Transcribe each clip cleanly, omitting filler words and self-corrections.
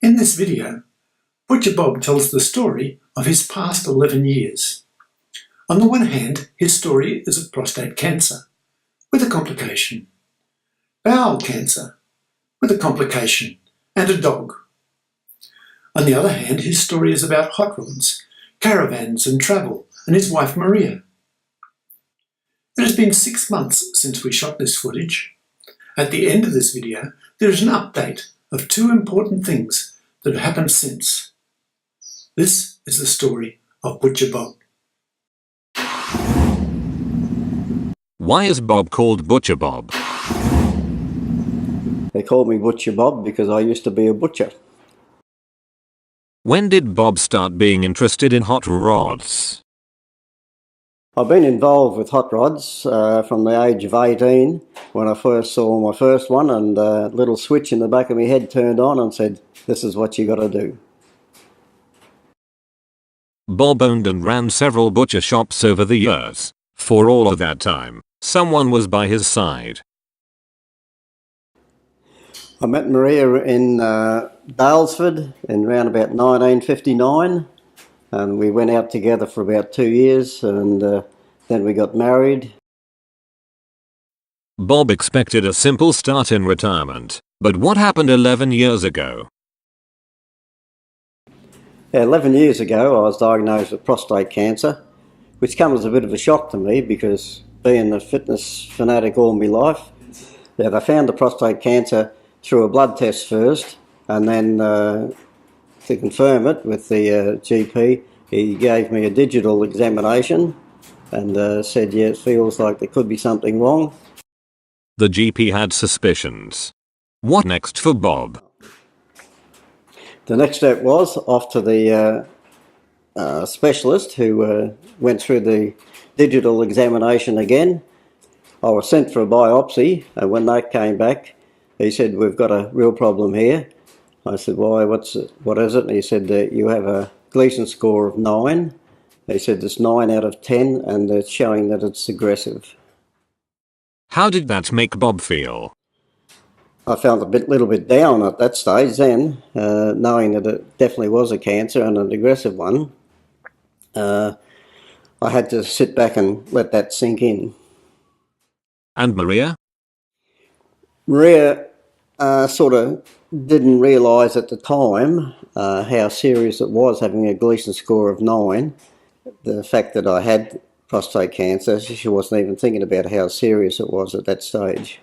In this video, Butcher Bob tells the story of his past 11 years. On the one hand, his story is of prostate cancer, with a complication, bowel cancer, with a complication, and a dog. On the other hand, his story is about hotrods, caravans and travel, and his wife Maria. It has been 6 months since we shot this footage. At the end of this video, there is an update of 2 important things that have happened since. This is the story of Butcher Bob. Why is Bob called Butcher Bob? They called me Butcher Bob because I used to be a butcher. When did Bob start being interested in hot rods? I've been involved with hot rods from the age of 18 when I first saw my first one, and a little switch in the back of my head turned on and said, "This is what you got to do." Bob owned and ran several butcher shops over the years. For all of that time, someone was by his side. I met Maria in Dalesford in around about 1959, and we went out together for about 2 years, and then we got married. Bob expected a simple start in retirement, but what happened 11 years ago? 11 years ago I was diagnosed with prostate cancer, which comes as a bit of a shock to me because being a fitness fanatic all my life, they found the prostate cancer through a blood test first, and then to confirm it with the GP, he gave me a digital examination and said, yeah, it feels like there could be something wrong. The GP had suspicions. What next for Bob? The next step was off to the specialist who went through the digital examination again. I was sent for a biopsy, and when that came back, he said, "We've got a real problem here." I said, "Why? What is it?" And he said, "You have a Gleason score of 9. He said, "It's 9 out of 10, and it's showing that it's aggressive." How did that make Bob feel? I felt a little bit down at that stage then, knowing that it definitely was a cancer and an aggressive one. I had to sit back and let that sink in. And Maria? Maria sort of didn't realise at the time how serious it was having a Gleason score of 9. The fact that I had prostate cancer, she wasn't even thinking about how serious it was at that stage.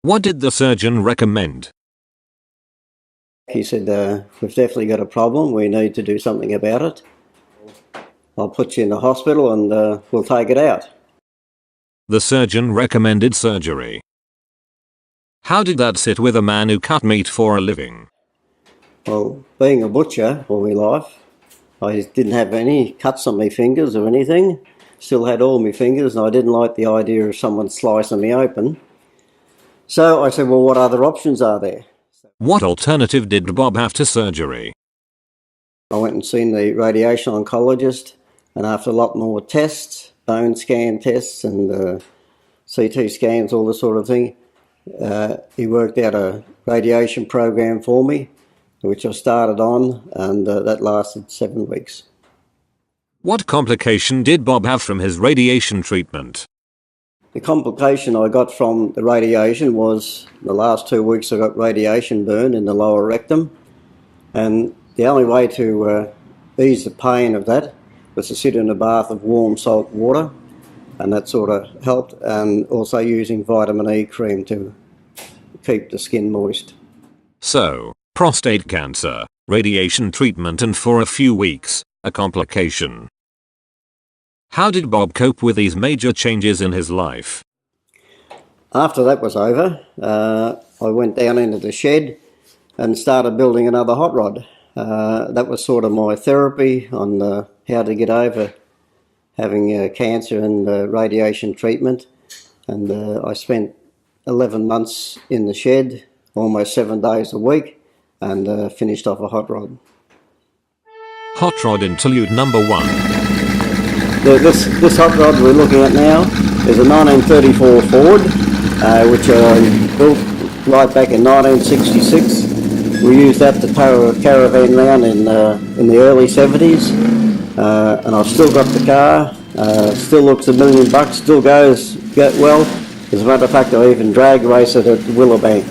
What did the surgeon recommend? He said, "We've definitely got a problem, we need to do something about it. I'll put you in the hospital and we'll take it out." The surgeon recommended surgery. How did that sit with a man who cut meat for a living? Well, being a butcher all my life, I didn't have any cuts on my fingers or anything. Still had all my fingers, and I didn't like the idea of someone slicing me open. So I said, well, what other options are there? What alternative did Bob have to surgery? I went and seen the radiation oncologist, and after a lot more tests, bone scan tests and CT scans, all this sort of thing, he worked out a radiation program for me, which I started on, and that lasted 7 weeks. What complication did Bob have from his radiation treatment? The complication I got from the radiation was, the last 2 weeks I got radiation burn in the lower rectum, and the only way to ease the pain of that was to sit in a bath of warm salt water, and that sort of helped, and also using vitamin E cream to keep the skin moist. So, prostate cancer, radiation treatment, and for a few weeks, a complication. How did Bob cope with these major changes in his life? After that was over, I went down into the shed and started building another hot rod. That was sort of my therapy on how to get over having cancer and radiation treatment. And I spent 11 months in the shed, almost 7 days a week, and finished off a hot rod. Hot rod interlude number 1. This hot rod we're looking at now is a 1934 Ford, which I built right back in 1966. We used that to tow a caravan round in the early 70s, and I've still got the car. Still looks $1,000,000. Still goes well. As a matter of fact, I even drag race it at Willowbank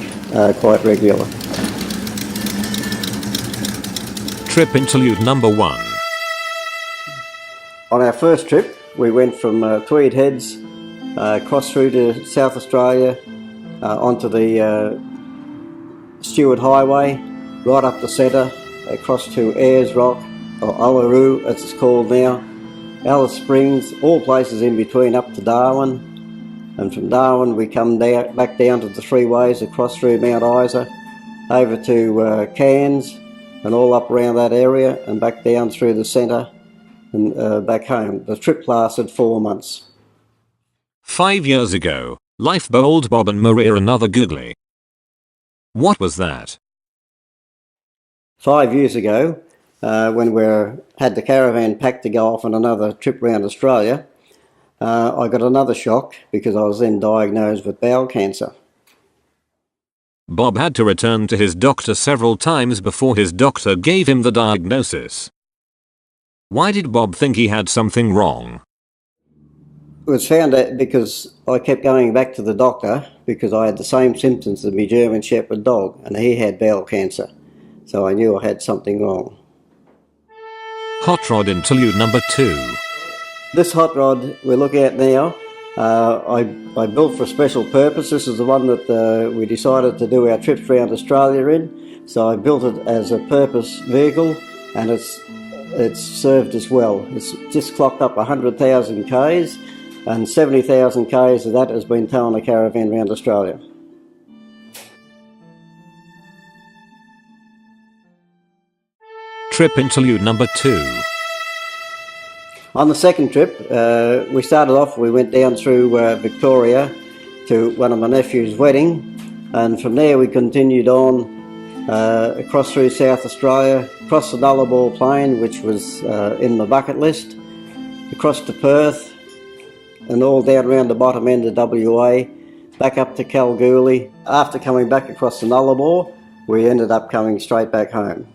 quite regular. Trip interlude number 1. On our first trip, we went from Tweed Heads, across through to South Australia, onto the Stewart Highway, right up the centre, across to Ayers Rock, or Uluru as it's called now, Alice Springs, all places in between up to Darwin. And from Darwin we come back down to the freeways, across through Mount Isa, over to Cairns, and all up around that area, and back down through the centre and back home. The trip lasted 4 months. 5 years ago, life bowled Bob and Maria another googly. What was that? 5 years ago, when we had the caravan packed to go off on another trip around Australia, I got another shock because I was then diagnosed with bowel cancer. Bob had to return to his doctor several times before his doctor gave him the diagnosis. Why did Bob think he had something wrong? It was found out because I kept going back to the doctor because I had the same symptoms as my German Shepherd dog, and he had bowel cancer. So I knew I had something wrong. Hot rod interlude number 2. This hot rod we're looking at now, I built for a special purpose. This is the one that we decided to do our trips around Australia in. So I built it as a purpose vehicle, and it's served us well. It's just clocked up 100,000 Ks, and 70,000 Ks of that has been towing a caravan around Australia. Trip interlude number 2. On the second trip, we started off, we went down through Victoria to one of my nephew's wedding, and from there we continued on across through South Australia, across the Nullarbor Plain, which was in my bucket list, across to Perth, and all down around the bottom end of WA, back up to Kalgoorlie. After coming back across the Nullarbor, we ended up coming straight back home.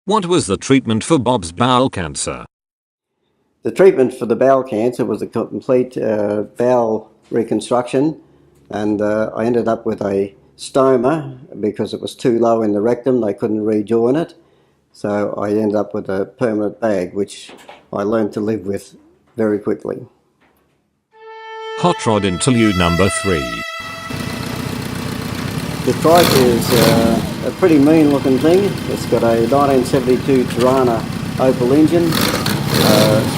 What was the treatment for Bob's bowel cancer? The treatment for the bowel cancer was a complete bowel reconstruction, and I ended up with a stoma because it was too low in the rectum. They couldn't rejoin it, so I ended up with a permanent bag, which I learned to live with very quickly. Hot rod interlude number 3. The trike is a pretty mean looking thing. It's got a 1972 Tirana Opel engine,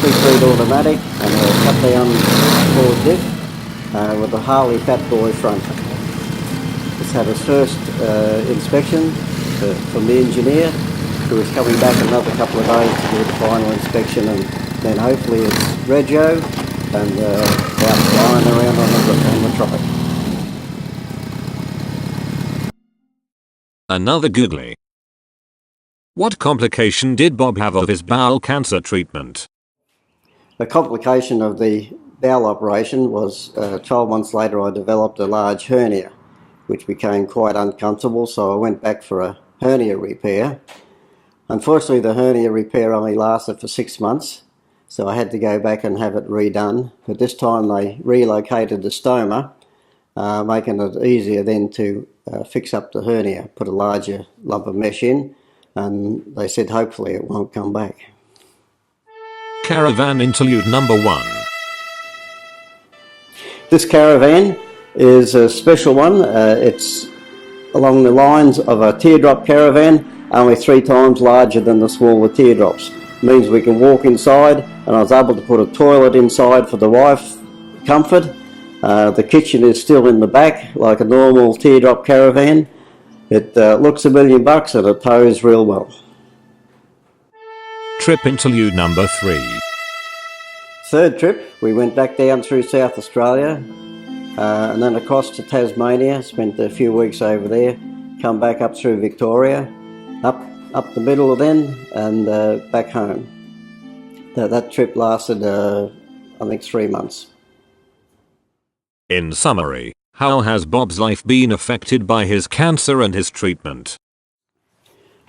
3-speed automatic, and a cut down forward diff with a Harley Fat Boy front. It's had its first inspection from the engineer, who is coming back another couple of days to do the final inspection, and then hopefully it's rego and out flying around on the trike. Another googly. What complication did Bob have of his bowel cancer treatment? The complication of the bowel operation was 12 months later I developed a large hernia, which became quite uncomfortable, so I went back for a hernia repair. Unfortunately, the hernia repair only lasted for 6 months, so I had to go back and have it redone. But this time they relocated the stoma, making it easier then to fix up the hernia, put a larger lump of mesh in, and they said hopefully it won't come back. Caravan interlude number 1. This caravan is a special one. It's along the lines of a teardrop caravan, only 3 times larger than the smaller teardrops. It means we can walk inside, and I was able to put a toilet inside for the wife comfort. The kitchen is still in the back like a normal teardrop caravan. It looks $1,000,000 and it tows real well. Trip interlude number 3. Third trip, we went back down through South Australia and then across to Tasmania, spent a few weeks over there, come back up through Victoria, up the middle then, and back home. That trip lasted, I think, 3 months. In summary, how has Bob's life been affected by his cancer and his treatment?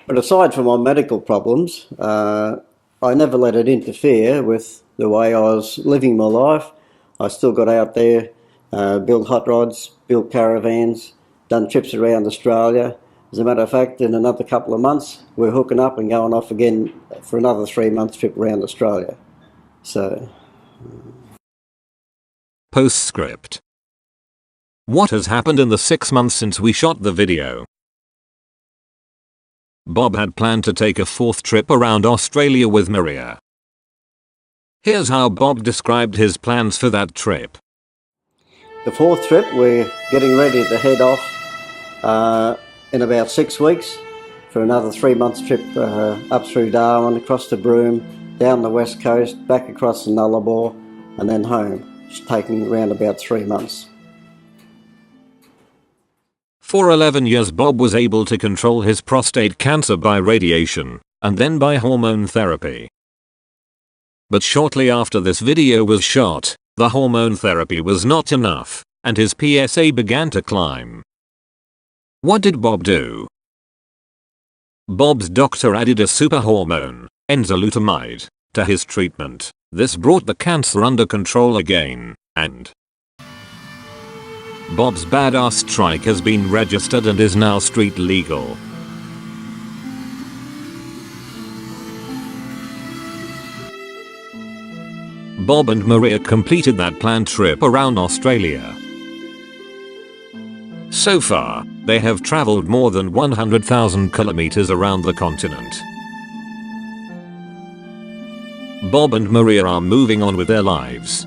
But aside from my medical problems, I never let it interfere with the way I was living my life. I still got out there, built hot rods, built caravans, done trips around Australia. As a matter of fact, in another couple of months, we're hooking up and going off again for another 3-month trip around Australia. So. Postscript. What has happened in the 6 months since we shot the video? Bob had planned to take a 4th trip around Australia with Maria. Here's how Bob described his plans for that trip. The 4th trip, we're getting ready to head off in about 6 weeks for another 3-month trip up through Darwin, across the Broome, down the west coast, back across the Nullarbor, and then home. It's taking around about 3 months. For 11 years Bob was able to control his prostate cancer by radiation, and then by hormone therapy. But shortly after this video was shot, the hormone therapy was not enough, and his PSA began to climb. What did Bob do? Bob's doctor added a super hormone, enzalutamide, to his treatment. This brought the cancer under control again, and Bob's badass trike has been registered and is now street legal. Bob and Maria completed that planned trip around Australia. So far, they have traveled more than 100,000 kilometers around the continent. Bob and Maria are moving on with their lives.